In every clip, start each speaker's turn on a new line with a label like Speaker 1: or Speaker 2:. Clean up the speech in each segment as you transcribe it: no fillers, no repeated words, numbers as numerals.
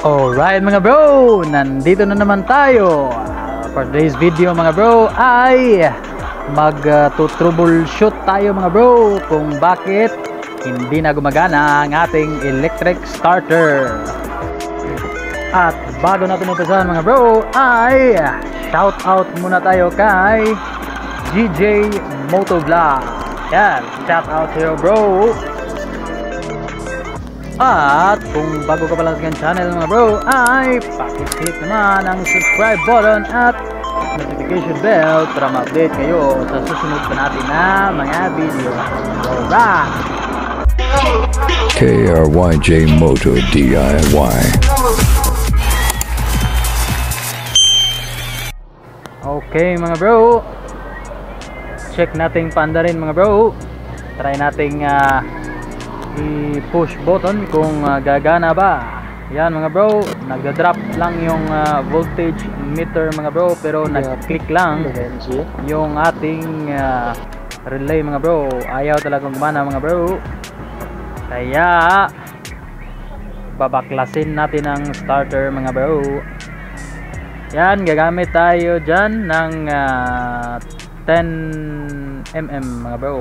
Speaker 1: Alright mga bro, nandito na naman tayo. For today's video mga bro ay mag-troubleshoot tayo mga bro kung bakit hindi na gumagana ang ating electric starter. At bago natin umpisahan mga bro ay shout out muna tayo kay GJ Motovlog. Yan, shout out to you bro. At kung bago ka pa lang sa aking channel mga bro ay pakiclick naman ang subscribe button at notification bell para ma-update kayo sa susunod pa natin na mga video. Alright!
Speaker 2: KRYJ Moto DIY.
Speaker 1: Okay mga bro, check nating paanda rin mga bro. Try nating i-push button kung gagana ba. Yan mga bro, nagda-drop lang yung voltage meter mga bro, pero nag-click lang yung ating relay mga bro. Ayaw talagang gumana mga bro, kaya babaklasin natin ang starter mga bro. Yan, gagamit tayo dyan ng 10mm mga bro.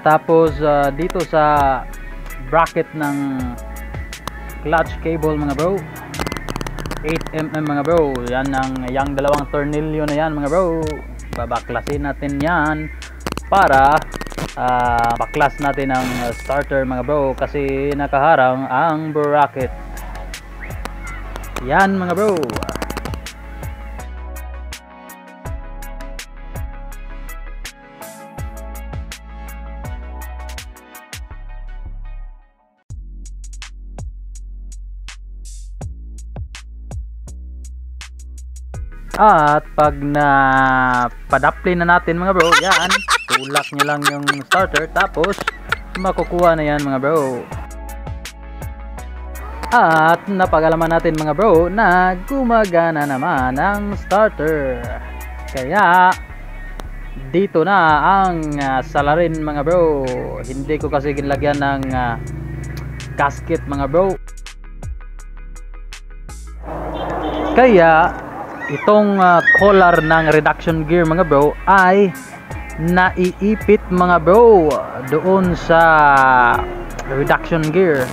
Speaker 1: Tapos dito sa bracket ng clutch cable mga bro, 8mm mga bro, yan ang yung dalawang tornilyo na yan mga bro. Babaklasin natin yan para baklas natin ang starter mga bro, kasi nakaharang ang bracket. Yan mga bro. At pag na padapli na natin mga bro, yan, tulak nyo lang yung starter tapos makukuha na yan mga bro. At napagalaman natin mga bro na gumagana naman ang starter. Kaya dito na ang salarin mga bro. Hindi ko kasi ginlagyan ng gasket mga bro, kaya itong collar ng reduction gear mga bro ay naiipit mga bro doon sa reduction gear.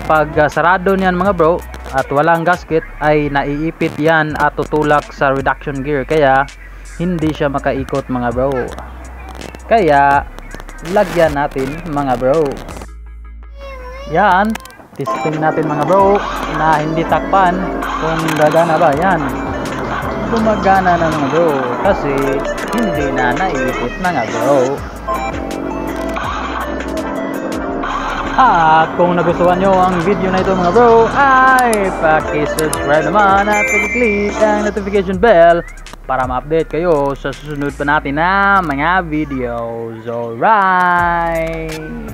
Speaker 1: Pag sarado niyan mga bro at walang gasket ay naiipit yan at tutulak sa reduction gear, kaya hindi siya makaikot mga bro. Kaya lagyan natin mga bro. Yan, testing natin mga bro na hindi takpan kung gagana ba. Yan, gumagana na mga bro kasi hindi na naiipit mga bro. At kung nagustuhan nyo ang video na ito mga bro ay paki-subscribe naman at paki-click ang notification bell para ma-update kayo sa susunod pa natin na mga videos. Alright!